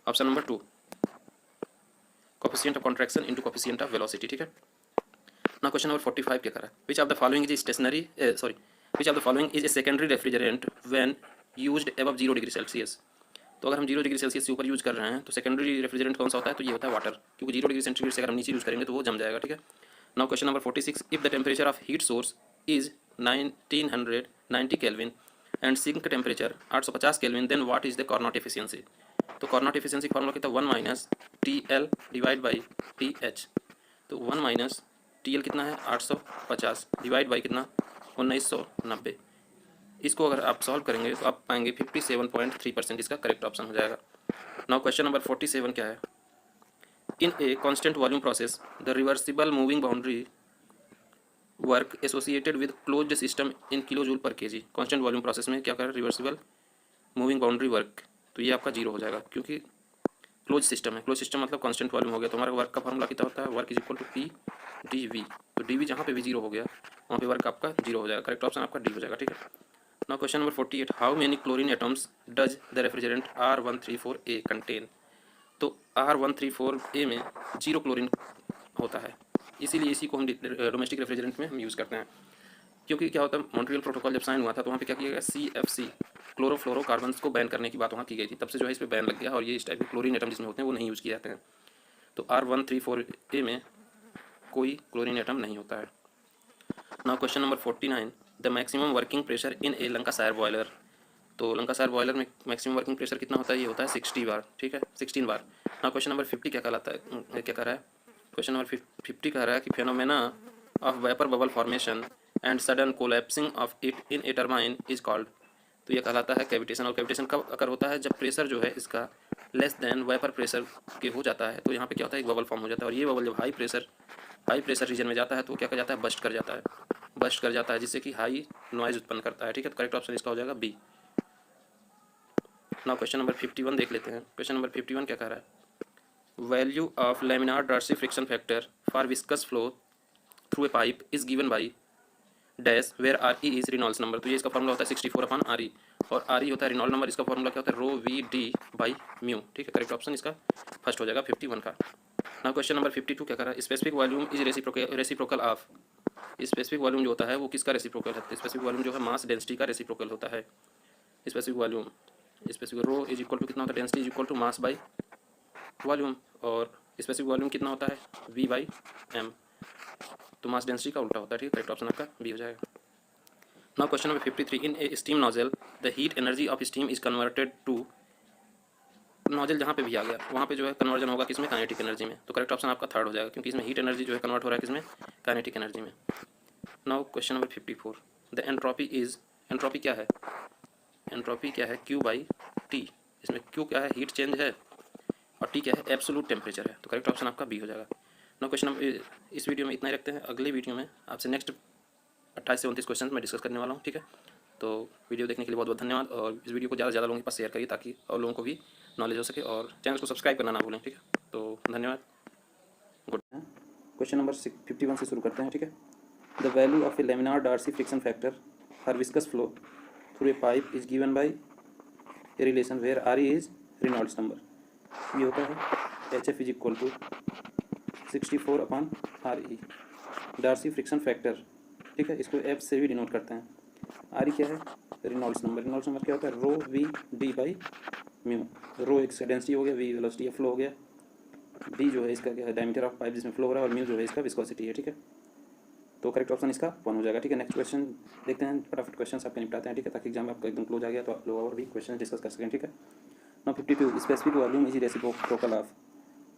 option number 2, coefficient of contraction into coefficient of velocity, ठीक है। ना question number 45 क्या कर रहा है, विच of the following is stationary sorry which of the following is a secondary refrigerant when used above 0 degree Celsius. तो अगर हम 0 डिग्री सेल्सियस से ऊपर यूज़ कर रहे हैं तो सेकेंडरी रेफ्रिजरेंट कौन सा होता है, तो ये होता है वाटर, क्योंकि 0 डिग्री सेंटीग्रेड से अगर हम नीचे यूज़ करेंगे तो वो जम जाएगा, ठीक है। Now question number 46, if the temperature of heat source is 1990 kelvin and sink temperature 850 kelvin, then what is the Carnot efficiency. तो कार्नोट एफिशिएंसी का फॉर्मूला कितना, 1 minus T L divide by T H. तो 1 minus T L कितना है 850 divide by कितना 1990। इसको अगर आप सॉल्व करेंगे तो आप पाएंगे 57.3%, इसका करेक्ट ऑप्शन हो जाएगा। नाउ क्वेश्चन नंबर 47 क्या है, in a constant volume process the reversible moving boundary work associated with closed system in kilo joule per KG. Constant volume process में क्या कर रिवर्सिबल मूविंग बाउंड्री वर्क, तो ये आपका 0 हो जाएगा क्योंकि क्लोज सिस्टम है। क्लोज सिस्टम मतलब कांस्टेंट वॉल्यूम हो गया, तो हमारा वर्क का फॉर्मूला कितना होता है, work is equal to P D V. तो डी वी जहाँ पे भी 0 हो गया वहाँ पे वर्क आपका 0 हो जाएगा, करेक्ट ऑप्शन आपका डी हो जाएगा, ठीक है। Now question number 48, how many chlorine atoms does the refrigerant R134A contain. तो R134A में 0 क्लोरीन होता है, इसीलिए इसी को हम डोमेस्टिक रेफ्रिजरेंट में हम यूज़ करते हैं। क्योंकि क्या होता है, मॉन्ट्रियल प्रोटोकॉल जब साइन हुआ था तो वहाँ पे क्या किया गया, CFC क्लोरोफ्लोरोकार्बन्स को बैन करने की बात वहाँ की गई थी, तब से जो है इस पर बैन लग गया और ये इस टाइप के क्लोरीन एटम जिसमें होते हैं वो नहीं यूज़ किए जाते हैं। तो R134A में कोई क्लोरीन एटम नहीं होता है। Now question number 49, the maximum working pressure in A Lancashire boiler. तो लंकासायर बॉयलर में मैक्सिमम वर्किंग प्रेशर कितना होता है, ये होता है 60 बार, ठीक है, 16 बार। नाउ क्वेश्चन नंबर 50 क्या कहलाता है, क्या कह रहा है, क्वेश्चन नंबर 50 कह रहा है कि phenomena of vapour bubble formation and sudden collapsing of it in A turbine is called. तो ये कहलाता है कैविटेशन। और कैविटेशन कब अगर होता है, जब प्रेशर जो है इसका लेस देन वेपर प्रेशर के हो जाता है, तो यहाँ पे क्या होता है, एक बबल फॉर्म हो जाता है, और ये बबल जब हाई प्रेशर रीजन में जाता है तो क्या कर जाता है, बस्ट कर जाता है, जिससे कि हाई नॉइज उत्पन्न करता है, ठीक है। तो करेक्ट ऑप्शन इसका हो जाएगा बी। नाउ क्वेश्चन नंबर 51 देख लेते हैं। क्वेश्चन नंबर 51 क्या कह रहा है, value of laminar Darcy friction factor for viscous flow through a pipe is given by dash where R E is Reynolds number. तो ये इसका फॉर्मूला होता है 64/RE, और RE होता है रिनॉल्ड नंबर, इसका फॉर्मूला क्या होता है, रो वी डी बाई म्यू, ठीक है। करेक्ट ऑप्शन इसका फर्स्ट हो जाएगा 51 का। नाउ क्वेश्चन नंबर 52 क्या कर रहा है, specific volume is reciprocal of. Specific volume जो होता है वो किसका रेसिप्रोकल है, स्पेसिफिक वॉल्यूम जो है मास डेंसिटी का रेसिप्रोकल होता है। Specific volume, specific rho is equal to कितना होता है, density is equal to mass by volume, और स्पेसिफिक वॉल्यूम कितना होता है, V बाई M, तो मास डेंसिटी का उल्टा होता है, ठीक है। करेक्ट ऑप्शन आपका बी हो जाएगा। Now question number 53, in a steam nozzle the heat energy of steam is converted to. Nozzle जहाँ पे भी आ गया वहाँ पे जो है कन्वर्जन होगा किसमें, काइनेटिक एनर्जी में। तो करेक्ट ऑप्शन आपका थर्ड हो जाएगा, क्योंकि इसमें हीट एनर्जी जो है कन्वर्ट हो रहा है किसमें, काइनेटिक एनर्जी में। Now question number 54, the entropy is, entropy क्या है, एंट्रोपी क्या है, Q बाई T। इसमें Q क्या है, हीट चेंज है, और T क्या है, एब्सोलूट टेम्परेचर है। तो करेक्ट ऑप्शन आपका बी हो जाएगा। नाउ क्वेश्चन नंबर, इस वीडियो में इतना ही रखते हैं, अगले वीडियो में आपसे नेक्स्ट 28 से 29 क्वेश्चन मैं डिस्कस करने वाला हूँ, ठीक है। तो वीडियो देखने के लिए बहुत बहुत धन्यवाद, और इस वीडियो को ज़्यादा से ज़्यादा लोगों के पास शेयर करिए ताकि और लोगों को भी नॉलेज हो सके, और चैनल को सब्सक्राइब करना ना भूलें, ठीक है। तो धन्यवाद, गुड। क्वेश्चन नंबर 51 से शुरू करते हैं, ठीक है। The value of a laminar Darcy friction factor for viscous flow through a pipe is given by a relation where RE is Reynolds number. ये होता है HF is equal to 64/RE, Darcy friction factor, ठीक है। इसको F से भी denote करते हैं। RE क्या है, रिनॉल्ड्स नंबर, रिनॉल्ड्स नंबर क्या होता है, रो वी डी बाई म्यू। रो एक डेंसिटी हो गया, वी वेलोसिटी फ्लो हो गया, डी जो है इसका क्या है, डायमीटर ऑफ पाइप जिसमें फ्लो हो रहा है, और म्यू जो है इसका विस्कोसिटी है, ठीक है। तो करेक्ट ऑप्शन इसका 1 हो जाएगा, ठीक है। नेक्स्ट क्वेश्चन देखते हैं, फटाफट क्वेश्चन आपके निपटाते हैं, ठीक है, ताकि एग्जाम में आपका एकदम क्लोज आ गया तो आप लोग और भी क्वेश्चन डिस्कस कर सकें, ठीक है। Now 52, specific volume is reciprocal of.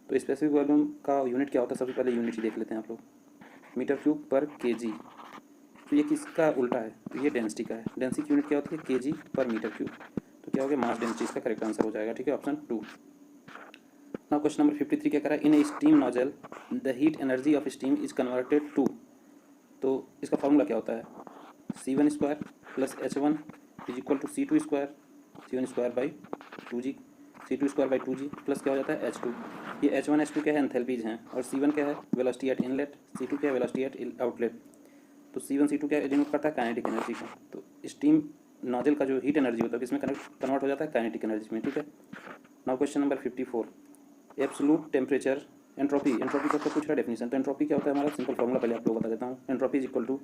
तो स्पेसिफिक वॉल्यूम का यूनिट क्या होता है, सबसे पहले यूनिट ही देख लेते हैं आप लोग, मीटर क्यूब पर kg। तो ये किसका उल्टा है, तो ये डेंसिटी का है। डेंसिटी की यूनिट क्या होती है, kg पर मीटर क्यूब। तो क्या हो गया, मास डेंसिटी, इसका करेक्ट आंसर हो जाएगा, ठीक है, ऑप्शन 2। नाउ क्वेश्चन नंबर 53 क्या कह रहा है, in a steam nozzle the heat energy of steam is converted to. तो इसका फार्मूला क्या होता है, C1 square plus H1 is equal to C2 square, C1 square by 2G, C2 square by 2G plus क्या हो जाता है H2। ये H1 H2 क्या है, एंथैल्पीज हैं, और C1 क्या है, वेलोसिटी एट इनलेट, C2 क्या है, वेलोसिटी एट आउटलेट। तो C1 C2 क्या डिनोट करता है, काइनेटिक एनर्जी का। तो स्टीम नोजल का जो हीट एनर्जी होता है इसमें कन्वर्ट हो जाता है काइनेटिक एनर्जी में, ठीक है। Now question number 54, absolute temperature entropy. Entropy का तो कुछ है डेफिनेशन, तो एंट्रोपी क्या होता है हमारा सिंपल फॉर्मूला पहले आप लोगों को बता देता हूँ। Entropy is equal to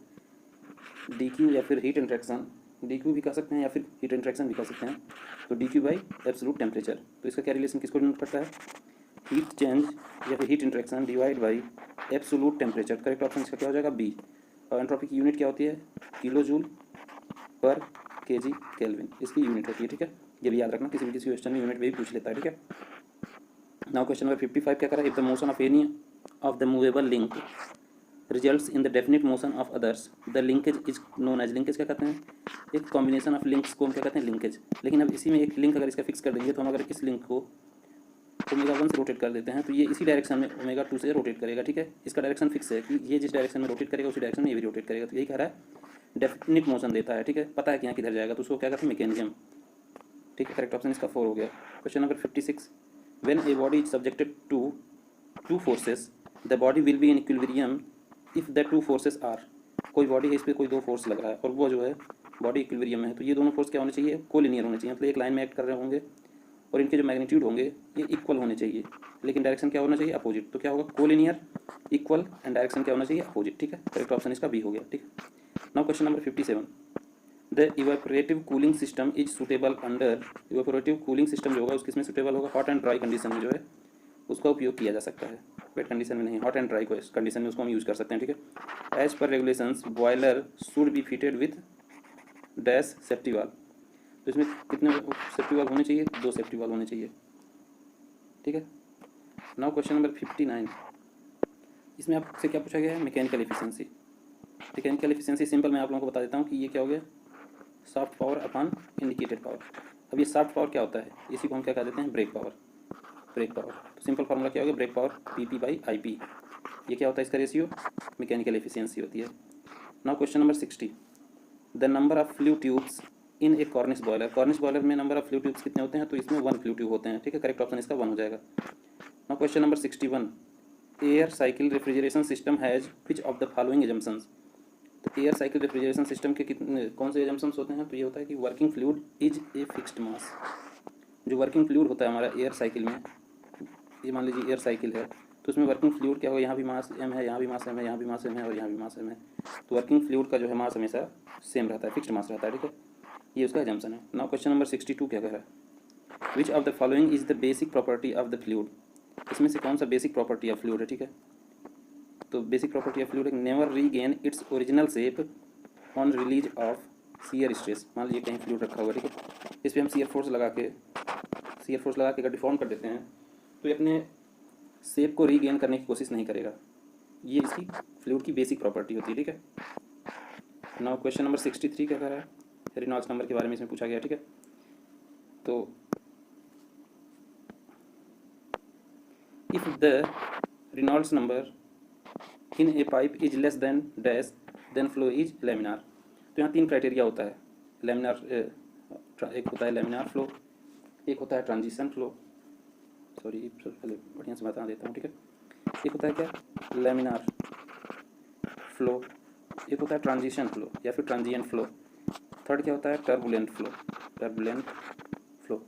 D Q या फिर हीट इंट्रैक्शन, डी क्यू भी कह सकते हैं या फिर हीट इंट्रैक्शन भी कह सकते हैं। तो D Q by absolute temperature, तो इसका क्या रिलेशन किसको डिनोट करता है, हीट चेंज या फिर heat interaction divide by absolute temperature. Correct option इसका क्या हो जाएगा, बी। और एंट्रोपी की यूनिट क्या होती है, kilo joule per KG kelvin इसकी यूनिट होती है, ठीक है। ये भी याद रखना, किसी क्वेश्चन में यूनिट भी पूछ लेता है, ठीक है। नाउ क्वेश्चन नंबर 55 क्या करा, if the motion of any of the movable link results in the definite motion of others the linkage is known as. Linkage क्या कहते हैं, एक कॉम्बिनेशन ऑफ लिंक्स को हम क्या कहते हैं, लिंकेज। लेकिन अब इसी में एक लिंक अगर इसका फिक्स कर देंगे तो हम अगर इस लिंक को ओमेगा 1 से रोटेट कर देते हैं तो ये इसी डायरेक्शन में ओमेगा 2 से रोटेट करेगा, ठीक है। इसका डायरेक्शन फिक्स है कि ये जिस डायरेक्शन में रोटेट करेगा उसी डायरेक्शन में ये भी रोटेट करेगा। तो यही कह रहा है डेफिनिट मोशन देता है, ठीक है, पता है कि यहाँ किधर जाएगा, तो उसको क्या कहते हैं, मैकेनिज्म, ठीक है। करेक्ट ऑप्शन इसका 4 हो गया। Question number 56, when a body is subjected to two forces the body will be in equilibrium if the two forces are. कोई बॉडी है, इस पर कोई दो फोर्स लग रहा है और वो जो है बॉडी इक्विलिब्रियम में है, तो ये दोनों फोर्स क्या होने चाहिए, कोलिनियर होने चाहिए, मतलब एक लाइन में एक्ट कर रहे होंगे और इनके जो मैग्नीट्यूड होंगे ये इक्वल होने चाहिए, लेकिन डायरेक्शन क्या होना चाहिए, अपोजिट। तो क्या होगा, कोलिनियर, इक्वल एंड डायरेक्शन क्या होना चाहिए, अपोजिट, ठीक है। करेक्ट ऑप्शन इसका बी हो गया, ठीक है। Now question number 57, the evaporative cooling system is suitable under. Evaporative cooling system जो होगा उसके इसमें सुटेबल होगा हॉट एंड ड्राई कंडीशन में जो है उसका उपयोग किया जा सकता है, वेट कंडीशन में नहीं, हॉट एंड ड्राई कंडीशन में उसको हम यूज़ कर सकते हैं, ठीक है। As per regulations boiler should be fitted with dash safety valve. तो इसमें कितने सेफ्टी वाल्व होने चाहिए, 2 सेफ्टी वाल्व होने चाहिए, ठीक है। नाउ क्वेश्चन नंबर 59, इसमें आपसे क्या पूछा गया है, mechanical efficiency. Mechanical efficiency simple मैं आप लोगों को बता देता हूँ कि ये क्या हो गया, soft power upon indicated power. अब ये सॉफ्ट पावर क्या होता है, इसी को हम क्या कह देते हैं, ब्रेक पावर। ब्रेक पावर, तो सिंपल फार्मूला क्या हो गया, brake power PP by IP. ये क्या होता है, इसका रेशियो मैकेनिकल एफिशिएंसी होती है। Now question number 60, the number of flu tubes in A Cornish boiler. Cornish boiler में नंबर ऑफ फ्लू ट्यूब्स कितने होते हैं, तो इसमें 1 फ्लू ट्यूब होते हैं, ठीक है। करेक्ट ऑप्शन इसका 1 हो जाएगा। Now question number 61, air cycle refrigeration system has which of the following assumptions. तो एयर साइकिल रेफ्रिजरेशन सिस्टम के कितने कौन से एजम्पशंस होते हैं, तो ये होता है कि working fluid is a fixed mass. जो वर्किंग फ्लूइड होता है हमारा एयर साइकिल में, ये मान लीजिए एयर साइकिल है तो उसमें वर्किंग फ्लूइड क्या होगा, यहाँ भी मास m है, यहाँ भी मास m है, यहाँ भी मास m है और यहाँ भी मास m है। तो वर्किंग फ्लूइड का जो है मास हमेशा सेम रहता है, फिक्स्ड मास रहता है, ठीक है। ये उसका एजम्पशन है। नाउ क्वेश्चन नंबर 62 क्या कह रहा है, विच of the following is the basic property of the fluid. इसमें से कौन सा बेसिक प्रॉपर्टी ऑफ फ्लूइड है, ठीक है। तो basic property of fluid never regain its original shape on release of shear stress. मान लीजिए कहीं फ्लूइड रखा हुआ है, ठीक है, इस पर हम शियर फोर्स लगा के अगर डिफॉर्म कर देते हैं तो ये अपने शेप को रीगेन करने की कोशिश नहीं करेगा। ये इसकी फ्लूइड की बेसिक प्रॉपर्टी होती है, ठीक है। नाउ क्वेश्चन नंबर 63 क्या कर रहा है, रेनॉल्ड्स नंबर के बारे में इसमें पूछा गया, ठीक है। तो if the Reynolds number in a pipe is less than dash then flow is laminar. तो यहाँ 3 क्राइटेरिया होता है, लैमिनार एक होता है लैमिनार फ्लो, एक होता है ट्रांजिशन फ्लो, सॉरी पहले बढ़िया से बता देता हूँ, ठीक है। एक होता है क्या, लैमिनार फ्लो, एक होता है ट्रांजिशन फ्लो या फिर ट्रांजिएंट फ्लो, थर्ड क्या होता है, टर्बुलेंट फ्लो, टर्बुलेंट फ्लो।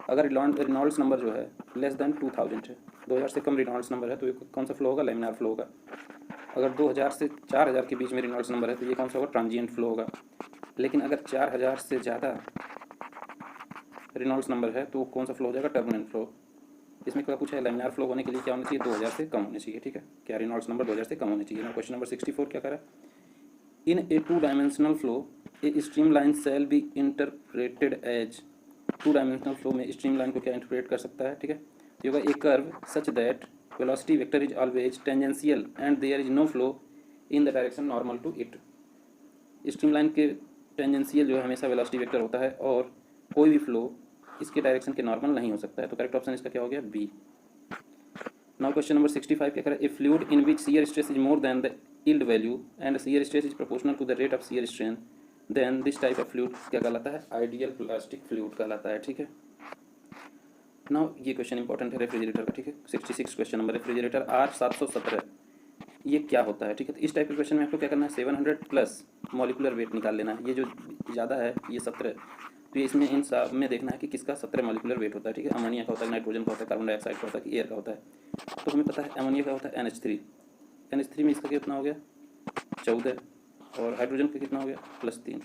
अगर रेनॉल्ड्स नंबर जो है लेस देन 2000 है, 2000 से कम रेनॉल्ड्स नंबर है तो ये कौन सा फ्लो होगा, लैमिनार फ्लो होगा। अगर 2000 से 4000 के बीच में रेनॉल्ड्स नंबर है तो ये कौन सा होगा, ट्रांजिएंट फ्लो होगा। लेकिन अगर 4000 से ज़्यादा रेनॉल्ड्स नंबर है तो कौन सा फ्लो हो जाएगा, टर्बुलेंट फ्लो। इसमें क्या पूछा है, लैमिनार फ्लो होने के लिए क्या होना चाहिए, 2000 से कम होने चाहिए, ठीक है। क्या रेनॉल्ड्स नंबर 2000 से कम होने चाहिए। ना क्वेश्चन नंबर 64 क्या करा, in a 2 dimensional flow a stream line shall be interpreted as. 2 dimensional flow में स्ट्रीम लाइन को क्या इंटरप्रेट कर सकता है, ठीक है। तो होगा a curve such that velocity vector is always tangential and there is no flow in the direction normal to it. Streamline के टेंजेंशियल जो है हमेशा वेलोसिटी वेक्टर होता है और कोई भी फ्लो इसके डायरेक्शन के नॉर्मल नहीं हो सकता है। तो करेक्ट ऑप्शन इसका क्या हो गया, बी। नाउ क्वेश्चन नंबर 65 क्या करें, a fluid in which shear stress is more than the yield value and shear stress is proportional to the rate of shear strain then this type of fluid क्या कहलाता है, ideal plastic fluid कहलाता है, ठीक है। Now ये question important है refrigerator का, ठीक है। 66 क्वेश्चन नंबर, रेफ्रिजरेटर R717 ये क्या होता है, ठीक है। तो इस टाइप के क्वेश्चन में आपको क्या करना है, 700 प्लस मॉलिकुलर वेट निकाल लेना है। ये जो ज़्यादा है ये 17, तो ये इसमें इन सब में देखना है कि किसका 17 मॉलिकुलर वेट होता है, ठीक है। अमोनिया का होता है, नाइट्रोजन का होता है, कार्बन डाइऑक्साइड का होता है, कि एयर का होता है। तो हमें पता है अमोनिया का होता है NH3, NH3 में इसका कितना हो गया 14, और हाइड्रोजन का कितना हो गया +3,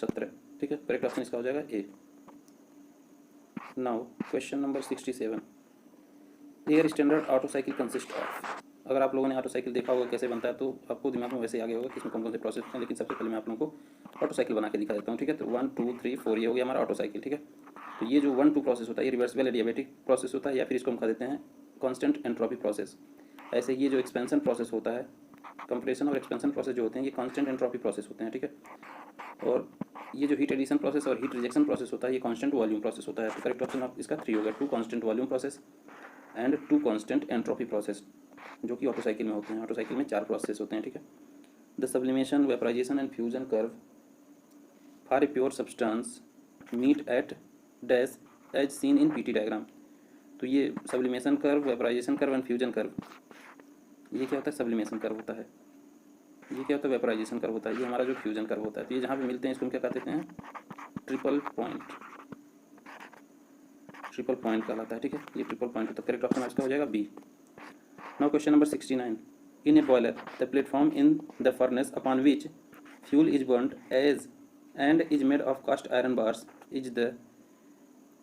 17, ठीक है। करेक्ट ऑप्शन इसका हो जाएगा A. Now question number 67, air standard Otto cycle consist of. अगर आप लोगों ने ऑटो साइकिल देखा होगा कैसे बनता है तो आपको दिमाग में वैसे ही आ गया होगा कि इसमें कौन कौन से प्रोसेस हैं, लेकिन सबसे पहले मैं आप लोगों को ऑटो साइकिल बना के दिखा देता हूँ, ठीक है। तो 1 2 3 4 ये हो गया हमारा ऑटो साइकिल, ठीक है। तो ये जो 1 2 प्रोसेस होता है ये रिवर्सिबल एडियाबैटिक प्रोसेस होता है, या फिर इसको हम कह देते हैं कांस्टेंट एंट्रोपी प्रोसेस। ऐसे ये जो एक्सपेंशन प्रोसेस होता है, कंप्रेशन और एक्सपेंशन प्रोसेस जो होते हैं ये कांस्टेंट एंट्रोपी प्रोसेस होते हैं, ठीक है। और ये जो हीट एडिशन प्रोसेस और हीट रिजेक्शन प्रोसेस होता है ये कांस्टेंट वॉल्यूम प्रोसेस होता है। तो करेक्ट ऑप्शन आप इसका 3 हो गया, 2 constant volume process and 2 constant entropy process, जो कि ऑटो साइकिल में होते हैं। ऑटो साइकिल में 4 प्रोसेस होते हैं, ठीक है। The sublimation, vaporisation and fusion curve for a pure substance meet at dash as seen in PT diagram. तो ये sublimation curve, vaporisation curve and fusion curve, ये क्या होता है, सब्लिमेशन कर्व होता है। ये क्या होता है, वेपराइजेशन कर्व होता है। ये हमारा जो फ्यूजन कर्व होता है। तो ये जहाँ पे मिलते हैं इसको हम क्या कहते हैं, ट्रिपल पॉइंट, ट्रिपल पॉइंट कहलाता है, ठीक है। ये ट्रिपल पॉइंट होता है। करेक्ट ऑप्शन इसका हो जाएगा B. Now question number 69, in a boiler the platform in the furnace upon which fuel is burned as and is made of cast iron bars is the.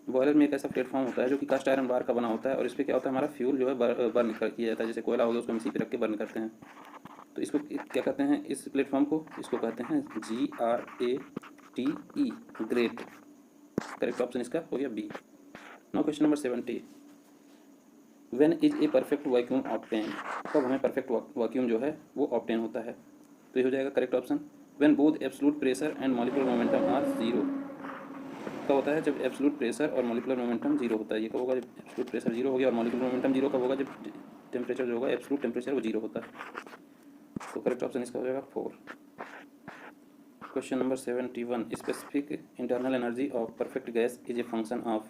Boiler में एक ऐसा platform होता है जो कि कास्ट आयरन बार का बना होता है, और इस पर क्या होता है, हमारा फ्यूल जो है बर्न किया जाता है। जैसे कोयला हो गया उसको हम इसी पे रख के बर्न करते हैं। तो इसको क्या कहते हैं, इस प्लेटफॉर्म को इसको कहते हैं GRATE, ग्रेट। करेक्ट ऑप्शन इसका हो गया B. Now question number 70, when is a perfect vacuum obtain. कब हमें परफेक्ट वैक्यूम जो है वो ऑब्टेन होता है। तो ये हो जाएगा correct option, when both absolute pressure and molecular momentum are zero. कब होता है, जब एब्सोल्यूट प्रेशर और मॉलिक्यूलर मोमेंटम जीरो होता है। ये कब होगा, जब एब्सोल्यूट प्रेशर जीरो हो गया, और मॉलिक्यूलर मोमेंटम जीरो कब होगा, जब टेम्परेचर जो होगा एब्सोल्यूट टेम्परेचर वो जीरो होता है। तो करेक्ट ऑप्शन इसका हो जाएगा 4। Question number 71, specific internal energy of perfect gas is a function of.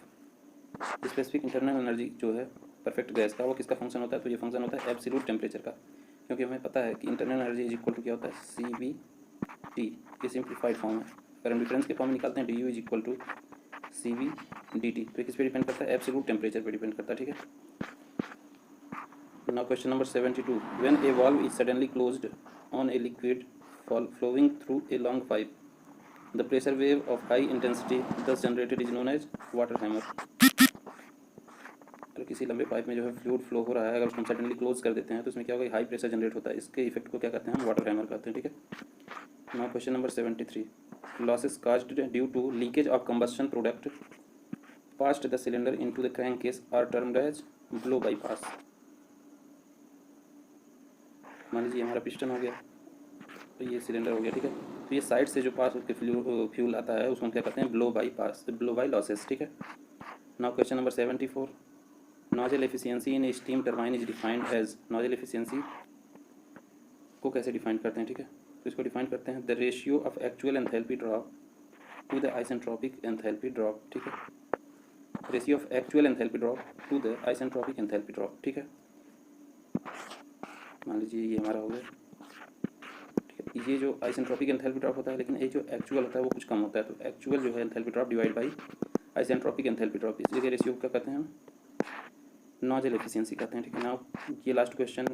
Specific internal energy जो है परफेक्ट गैस का वो किसका फंक्शन होता है। तो ये फंक्शन होता है एब्सोल्यूट टेम्परेचर का, क्योंकि हमें पता है कि internal energy is equal to क्या होता है, CVT। ये सिंप्लीफाइड फॉर्म है। अगर हम डिफरेंस के फॉर्म में निकालते हैं DU is equal to CVDT। तो किस पे डिपेंड करता है, एब्सोल्यूट टेम्परेचर पे डिपेंड करता है, ठीक है। Now question number 72, when a valve is suddenly closed on a liquid flowing through a long pipe, the pressure wave of high intensity thus generated is known as water hammer। अगर किसी लंबे pipe में जो है fluid flow हो रहा है, अगर उसको हम सडनली क्लोज कर देते हैं तो इसमें क्या होगा, हाई प्रेशर जनरेट होता है। इसके इफेक्ट को क्या कहते हैं, हम वाटर हैमर कहते हैं, ठीक है। Now question number 73, losses caused due to leakage of combustion product past the cylinder into the crank case are termed as blow bypass. मान लीजिए हमारा पिस्टन हो गया, तो ये सिलेंडर हो गया, ठीक है। तो ये साइड से जो पास होकर फ्यूल आता है उसको हम क्या कहते हैं, blow by pass, blow by losses, ठीक है। Now question number 74, nozzle efficiency in steam turbine is defined as. Nozzle efficiency को कैसे डिफाइन करते हैं, ठीक है। तो इसको डिफाइन करते हैं the ratio of actual enthalpy drop to the isentropic enthalpy drop, ठीक है। Ratio of actual enthalpy drop to the isentropic enthalpy drop, ठीक है। मान लीजिए ये हमारा हो गया, ये जो आइसेंट्रोपिक एंथैल्पी ड्रॉप होता है, लेकिन ये जो एक्चुअल होता है वो कुछ कम होता है। तो एक्चुअल जो है enthalpy drop divide by isentropic enthalpy drop, इस जगह रेशियो क्या कहते हैं हम, नोजल एफिशिएंसी कहते हैं, ठीक है। नाउ ये लास्ट क्वेश्चन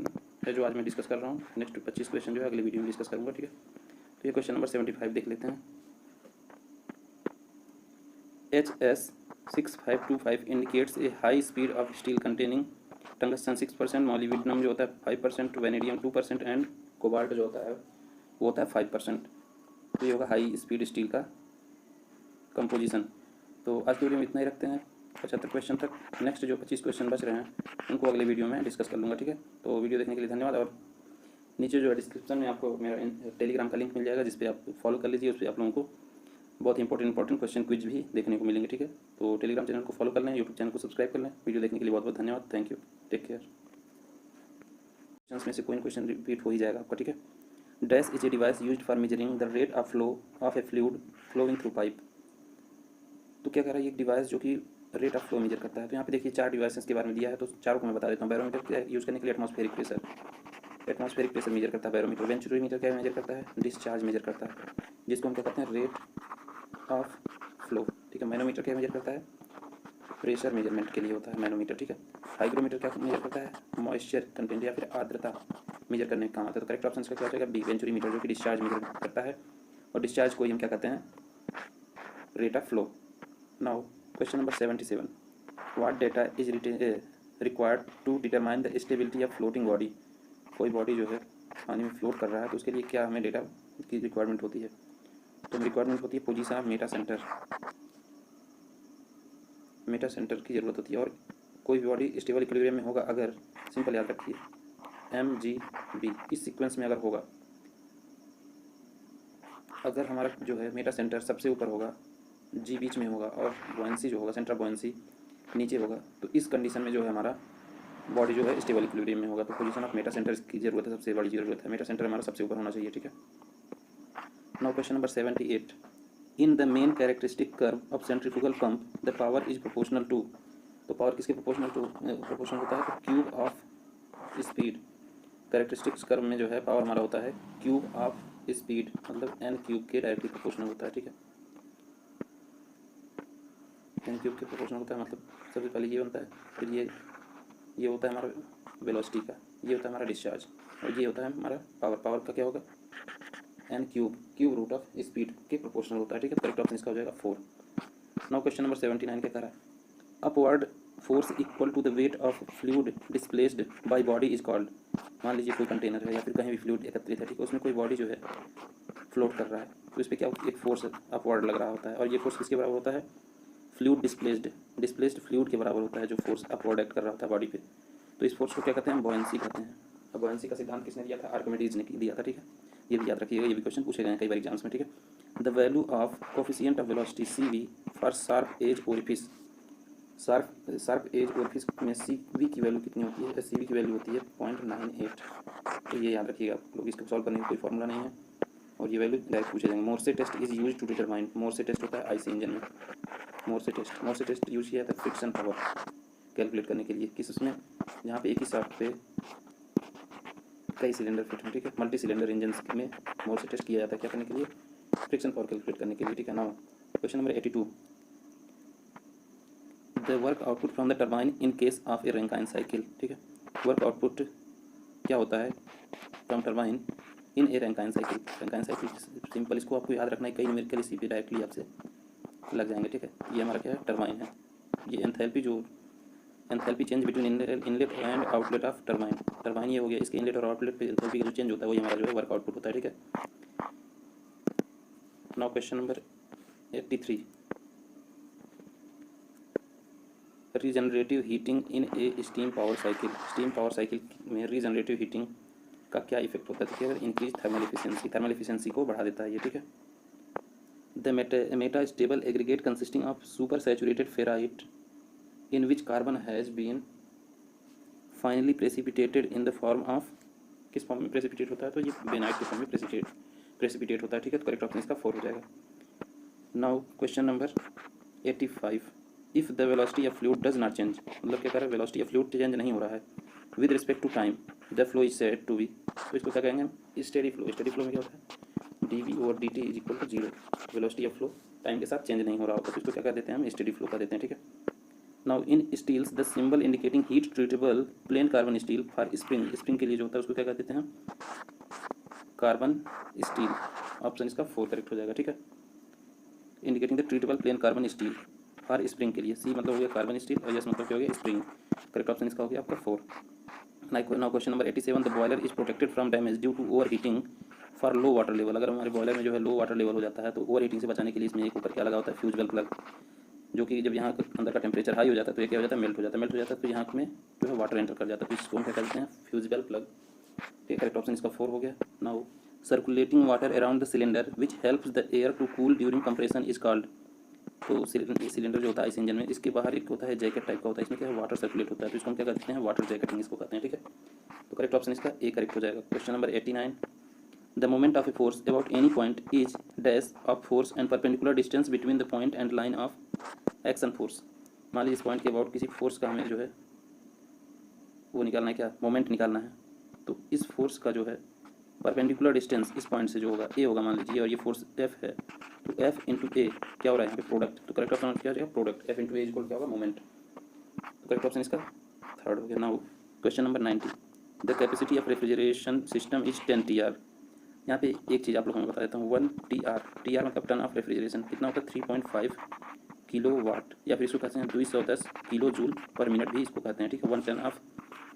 है जो आज मैं डिस्कस कर रहा हूँ। नेक्स्ट 25 क्वेश्चन जो है अगले वीडियो में डिस्कस करूँगा, ठीक है। तो ये क्वेश्चन नंबर 75 देख लेते हैं। HS6525 indicates a high speed of steel containing tungsten 6%, molybdenum जो होता है 5%, वेनेडियम 2% एंड कोबाल्ट जो होता है वो होता है 5%। तो ये होगा हाई स्पीड स्टील का कंपोजिशन। तो आज की वीडियो में इतना ही रखते हैं, 75 क्वेश्चन तक। नेक्स्ट जो 25 क्वेश्चन बच रहे हैं उनको अगले वीडियो में डिस्कस कर लूँगा, ठीक है। तो वीडियो देखने के लिए धन्यवाद। और नीचे जो है डिस्क्रिप्शन में आपको मेरा टेलीग्राम का लिंक मिल जाएगा, जिस पे आप फॉलो कर लीजिए। उस पर आप लोगों को बहुत इंपॉर्टेंट क्वेश्चन क्विज भी देखने को मिलेंगे, ठीक है। तो टेलीग्राम चैनल को फॉलो कर लें, यूट्यूब चैनल को सब्सक्राइब कर लें। वीडियो देखने के लिए बहुत बहुत धन्यवाद। Thank you, take care. Question में से कोई क्वेश्चन रिपीट हो ही जाएगा आपका, ठीक है। Dash is a device used for measuring the rate of flow of a fluid flowing through pipe. तो क्या कह रहा है, ये एक डिवाइस जो कि रेट ऑफ फ्लो मेजर करता है। तो यहाँ पे देखिए 4 डिवाइसेस के बारे में दिया है, तो चारों को मैं बता देता हूँ। बैरोमीटर क्या यूज़ करने के लिए एटमॉस्फेरिक प्रेशर मेजर करता है बैरोमीटर। वेंचुरीमीटर क्या मेजर करता है, डिस्चार्ज मेजर करता है, जिसको हम क्या कहते हैं, रेट ऑफ फ्लो। ठीक है, मैनोमीटर क्या मेजर करता है, प्रेशर मेजरमेंट के लिए होता है मैनोमीटर। ठीक है, हाइग्रोमीटर क्या मेजर करता है, मॉइस्चर कंटेंट या फिर आर्द्रता मेजर करने का काम आता है। तो करेक्ट ऑप्शन इसका क्या हो जाएगा, बी, वेंचुरीमीटर, जो कि डिस्चार्ज मेजर करता है, और डिस्चार्ज को ही हम क्या कहते हैं, rate of flow. Now question number 77, what data is required to determine the stability of floating body. कोई बॉडी जो है पानी में फ्लोट कर रहा है, तो उसके लिए क्या हमें डेटा की रिक्वायरमेंट होती है। तो रिक्वायरमेंट होती है पोजीशन ऑफ मेटा सेंटर की ज़रूरत होती है। और कोई भी बॉडी स्टेबल इक्विलिब्रियम में होगा अगर, सिंपल याद रखिए, MGB इस सीक्वेंस में अगर होगा, अगर हमारा जो है मेटा सेंटर सबसे ऊपर होगा, G बीच में होगा, और बॉयंसी जो होगा, सेंटर ऑफ बॉयंसी नीचे होगा, तो इस कंडीशन में जो है हमारा बॉडी जो है स्टेबल इक्विलिब्रियम में होगा। तो पोजीशन ऑफ मेटा सेंटर की ज़रूरत है, सबसे बड़ी ज़रूरत है। मेटा सेंटर हमारा सबसे ऊपर होना चाहिए। ठीक है, now question number 78, in the main characteristic curve of centrifugal pump the power is proportional to. तो पावर किसके प्रोपोर्शनल होता है, तो cube of speed. Characteristics curve में जो है पावर हमारा होता है क्यूब ऑफ स्पीड, मतलब n क्यूब के डायरेक्टली प्रोपोर्शनल होता है। ठीक है, n क्यूब के प्रोपोर्शनल होता है, मतलब सबसे पहले ये बनता है, फिर ये होता है हमारा वेलोसिटी का, ये होता है हमारा डिस्चार्ज, और ये होता है हमारा पावर। पावर का क्या होगा, n cube root of speed के प्रोपोर्शनल होता है। ठीक है, करेक्ट ऑप्शन इसका हो जाएगा 4। नाउ क्वेश्चन नंबर 79 क्या कह रहा है, upward force equal to the weight of fluid displaced by body is called. मान लीजिए कोई कंटेनर है या फिर कहीं भी फ्लूइड एकत्रित है, ठीक है, उसमें कोई बॉडी जो है फ्लोट कर रहा है, तो इस पर क्या एक फोर्स अपवर्ड लग रहा होता है, और ये फोर्स किसके बराबर होता है, फ्लूइड डिस्प्लेस्ड फ्लूइड के बराबर होता है, जो फोर्स अपवर्ड एक्ट कर रहा होता है बॉडी पे। तो इस फोर्स को क्या कहते हैं, बॉयंसी कहते हैं। अब बॉयंसी का सिद्धांत किसने दिया था, आर्किमिडीज ने दिया था। ठीक है, ये भी याद रखिएगा, ये भी क्वेश्चन पूछे गए हैं कई बार एग्जाम्स में। ठीक है, the value of coefficient of velocity CV for sharp edge orifice. Sharp edge orifice में CV की वैल्यू कितनी होती है, CV की वैल्यू होती है 0.98। तो ये याद रखिएगा आप लोग, इसको सॉल्व करने का कोई फॉर्मूला नहीं है, और ये वैल्यू डायरेक्ट पूछे जाएंगे। Morse test is use to determine. Morse test होता है IC इंजन में। मोर्से टेस्ट यूज किया जाता है फ्रिक्शन पावर कैलकुलेट करने के लिए, किस उसमें, जहाँ पे एक ही शाफ्ट पे कई सिलेंडर फिट हैं। ठीक है, मल्टी सिलेंडर इंजन में मोर्से टेस्ट किया जाता है, क्या करने के लिए, फ्रिक्शन पावर कैलकुलेट करने के लिए। ठीक है, now question number 82, the work output from the turbine in case of A Rankine cycle. ठीक है, वर्क आउटपुट क्या होता है from turbine in A Rankine cycle. Rankine cycle simple, इसको आपको याद रखना है, कई न्यूमेरिकल इसी पे डायरेक्टली आपसे लग जाएंगे। ठीक है, ये हमारा क्या है, टर्बाइन है। ये enthalpy change between inlet and outlet of turbine ये हो गया, इसके इनलेट और आउटलेट पे एंथैल्पी का जो चेंज होता है वही हमारा जो है वर्क आउटपुट होता है। ठीक है, now question number 83, regenerative heating in a steam power cycle. Steam power cycle में रीजनरेटिव हीटिंग का क्या इफेक्ट होता है, तो इंक्रीज थर्मल एफिशिएंसी को बढ़ा देता है ये। ठीक है, the meta stable aggregate consisting of super saturated ferrite in which carbon has been finely precipitated in the form of, किस फॉर्म में प्रेसिपिटेट होता है, तो ये बेनाइट के फॉर्म में प्रेसिपिटेट होता है। ठीक है, तो करेक्ट ऑप्शन इसका 4 हो जाएगा। Now question number 85, if the velocity of fluid does not change. मतलब क्या कर रहा है, वेलोसिटी ऑफ फ्लूइड चेंज नहीं हो रहा है with respect to time, the flow is said to be. तो इसको क्या कहेंगे हम, स्टेडी फ्लो। स्टेडी फ्लो में क्या होता है, dV/dt is equal to 0। Velocity of flow time के साथ चेंज नहीं हो रहा होता, तो इसको क्या कर देते हैं हम, स्टेडी फ्लो कर देते हैं। ठीक है, now in steels the symbol indicating heat treatable plane carbon steel for spring के लिए जो होता है उसको क्या कर देते हैं हम, कार्बन स्टील। ऑप्शन इसका 4 करेक्ट हो जाएगा। ठीक है, indicating the treatable plane carbon steel for spring के लिए, C मतलब हो गया कार्बन स्टील, और यस मतलब क्या हो गया, स्प्रिंग। करेक्ट ऑप्शन इसका हो गया आपका 4। Now question number 87, the boiler is protected from damage due to over heating for low water level. अगर हमारे बॉयलर में जो है लो वाटर लेवल हो जाता है, तो ओवर हीटिंग से बचाने के लिए इसमें एक ऊपर क्या लगा होता है, फ्यूज वेल प्लग, जो कि जब यहाँ अंदर का टेम्परेचर हाई हो जाता है तो ये क्या हो जाता है, मेल्ट हो जाता है, तो यहाँ में जो है वाटर एंटर कर जाता है, तो इसको हम क्या करते हैं, फ्यूज वेल प्लग। ठीक है, करेक्ट ऑप्शन इसका 4 हो गया। Now circulating water around the cylinder which helps the air to cool during compression is called. तो सिलेंडर जो होता है इस इंजन में, इसके बाहर एक होता है जैकेट टाइप का होता है, इसमें क्या है, वाटर सर्कुलेट होता है, तो इसको हम क्या कहते हैं, वाटर जैकेटिंग इसको कहते हैं। ठीक है, तो करेक्ट ऑप्शन इसका A करेक्ट हो जाएगा। Question number 89, the moment of a force about any point is dash of force and perpendicular distance between the point and line of action force. मान लीजिए इस पॉइंट के अबाउट किसी force का हमें जो है वो निकालना है, क्या मोमेंट निकालना है। तो इस फोर्स का जो है परपेंडिकुलर डिस्टेंस इस पॉइंट से जो होगा ए होगा मान लीजिए, और ये फोर्स एफ है, तो एफ इंटू ए क्या हो रहा है यहाँ पे प्रोडक्ट, तो करेक्ट ऑप्शन क्या हो जाएगा प्रोडक्ट, एफ इंटू ए इक्वल क्या होगा मोमेंट। तो करेक्ट ऑप्शन इसका थर्ड हो गया। Now question number 90, the capacity of refrigeration system is 10 TR। यहाँ पे एक चीज़ आप लोगों को बता देता हूँ, 1 TR, TR मतलब टन ऑफ रेफ्रिजरेशन कितना होता है 3.5 किलो वाट, या फिर इसको कहते हैं 210 किलो जूल पर मिनट भी इसको कहते हैं, ठीक है, 1 टन ऑफ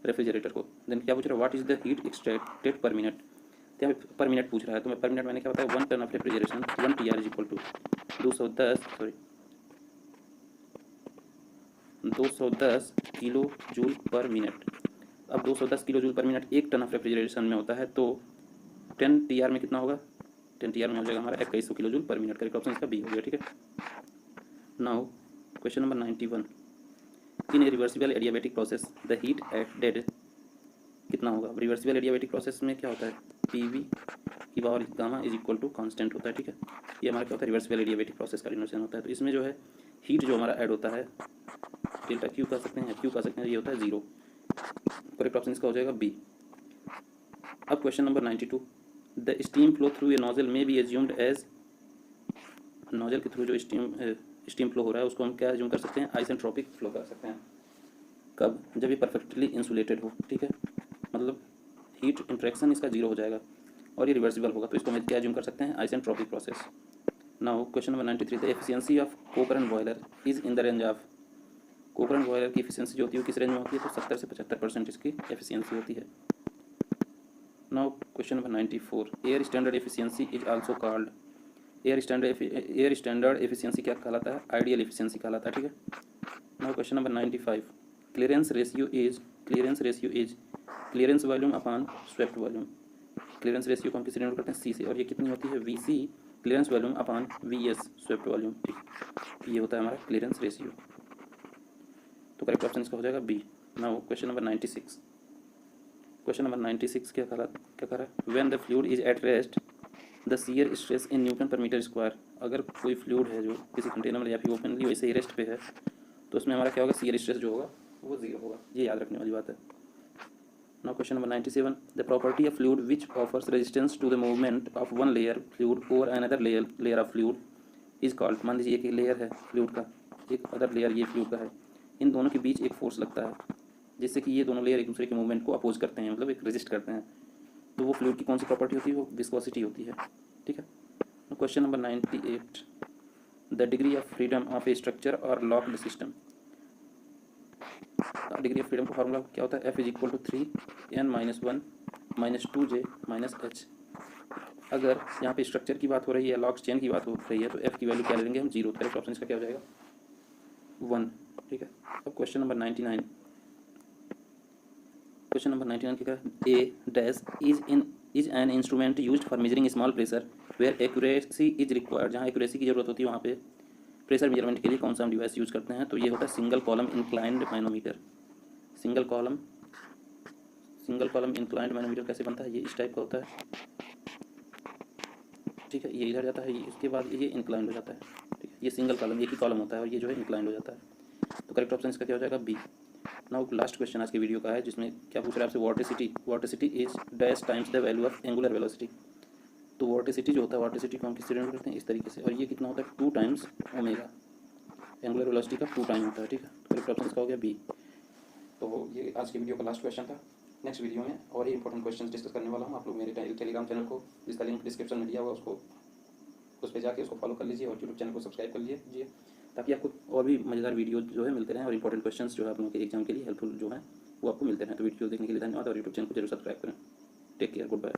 रेफ्रिजरेटर को। देन क्या पूछ रहा है, what is the heat extracted पर मिनट, यहाँ पे पर मिनट पूछ रहा है, तो मैं पर मिनट मैंने क्या बताया 1 ton of refrigeration 1 TR is equal to 210 kilo joule per minute. अब 210 kilo joule per minute 1 ton of refrigeration में होता है, तो 10 TR में कितना होगा, 10 TR में हो जाएगा हमारा 2100 kilo joule per minute. Correct option इसका बी हो गया, ठीक है। Now question number 91, in a reversible adiabatic process the heat added कितना होगा। रिवर्सिबल एडियाबैटिक प्रोसेस में क्या होता है, PV की power gamma is equal to constant होता है, ठीक है। ये हमारा क्या होता है रिवर्सिबल एडियाबैटिक प्रोसेस का रिवर्सन होता है। तो इसमें जो है हीट जो हमारा ऐड होता है डेल्टा क्यू कह सकते हैं, क्यू कह सकते हैं, ये होता है 0। करेक्ट ऑप्शन इसका हो जाएगा बी। अब question number 92, the steam flow through A nozzle में बी एज्यूम्ड एज, नोजल के थ्रू जो स्टीम फ्लो हो रहा है उसको हम क्या एज्यूम कर सकते हैं, आइसेंट्रोपिक फ्लो कर सकते हैं। कब, जब ये परफेक्टली इंसुलेटेड हो, ठीक है, मतलब हीट इंट्रैक्शन इसका 0 हो जाएगा और ये रिवर्सिबल होगा, तो इसको हम क्या एज्यूम कर सकते हैं, isentropic process. Now question number 93, the efficiency of कोकरन boiler is in the range of, कोकरन boiler की एफिशिएंसी जो होती है किस रेंज में होती है, तो 70 से 75% इसकी एफिशिएंसी होती है। Now question number 94, air standard efficiency is also called, air standard efficiency क्या कहलाता है, आइडियल एफिशिएंसी कहलाता है, ठीक है। Now question number 95, clearance ratio is clearance volume upon swept volume. Clearance ratio को हम किसी नोट करते हैं सी से, और ये कितनी होती है VC clearance volume upon VS swept volume, ठीक, ये होता है हमारा क्लियरेंस रेशियो। तो करेक्ट ऑप्शन इसका हो जाएगा B. Now question number 96, question number 96 क्या कह रहा है, when the fluid is at rest the shear stress in newton per metre square. अगर कोई फ्लूइड है जो किसी कंटेनर में या फिर ओपनली वैसे ही रेस्ट पे है, तो उसमें हमारा क्या होगा, शियर स्ट्रेस जो होगा वो 0 होगा, ये याद रखने वाली बात है। Now question number 97, the property of fluid which offers resistance to the movement of one layer fluid over another layer of fluid is called. मान लीजिए एक लेयर है फ्लूइड का, एक अदर लेयर ये फ्लूइड का है, इन दोनों के बीच एक फोर्स लगता है जिससे कि ये दोनों लेयर एक दूसरे के मूवमेंट को अपोज करते हैं, मतलब एक रेजिस्ट करते हैं, तो वो फ्लूइड की कौन सी प्रॉपर्टी होती है, वो विस्कोसिटी होती है, ठीक है। Question number 98, the degree of freedom of a structure or locked system. Degree of freedom का फार्मूला क्या होता है, F is equal to 3n-1 -2j -h। अगर यहाँ पे स्ट्रक्चर की बात हो रही है, लॉक चेन की बात हो रही है, तो F की वैल्यू क्या ले लेंगे हम 0। करेक्ट ऑप्शन इसका क्या हो जाएगा 1, ठीक है। अब क्वेश्चन नंबर 99, क्वेश्चन नंबर 99 क्या है, a dash is an instrument used for measuring small pressure where accuracy is required. जहाँ एक्यूरेसी की जरूरत होती है वहाँ पे प्रेशर मेजरमेंट के लिए कौन सा हम डिवाइस यूज़ करते हैं, तो ये होता है single column inclined manometer. Single column inclined manometer कैसे बनता है, ये इस टाइप का होता है, ठीक है, ये इधर जाता है, इसके बाद ये इंक्लाइंड हो जाता है, ठीक है, ये सिंगल कॉलम एक ही कॉलम होता है और ये जो है इंक्लाइंड हो जाता है। तो करेक्ट ऑप्शन इसका क्या हो जाएगा बी। नाउ लास्ट क्वेश्चन आज के वीडियो का है, जिसमें क्या पूछ रहा है आपसे, vorticity is dash times the value of angular velocity. तो वॉर्टिसिटी जो होता है, वॉर्टिसिटी को हम किस तरह करते हैं, इस तरीके से, और ये कितना होता है 2 टाइम्स ओमेगा, एंगुलर वेलोसिटी का 2 टाइम होता है, ठीक है। तो करेक्ट ऑप्शन इसका हो गया बी। तो ये आज के वीडियो का लास्ट क्वेश्चन था। नेक्स्ट वीडियो में और ही इंपॉर्टेंट क्वेश्चन डिस्कस करने वाला हूँ। आप लोग मेरे टेलीग्राम चैनल को, जिसका लिंक डिस्क्रिप्शन में दिया हुआ, उस पर जाके उसको फॉलो कर लीजिए और यूट्यूब चैनल को सब्सक्राइब कर लीजिए, ताकि आपको और भी मज़ेदार वीडियो जो है मिलते रहें और इंपॉर्टेंट क्वेश्चंस जो है आप लोगों के एग्जाम के लिए हेल्पफुल जो है वो आपको मिलते रहें। तो वीडियो देखने के लिए धन्यवाद और यूट्यूब चैनल को जरूर सब्सक्राइब करें। Take care, good bye.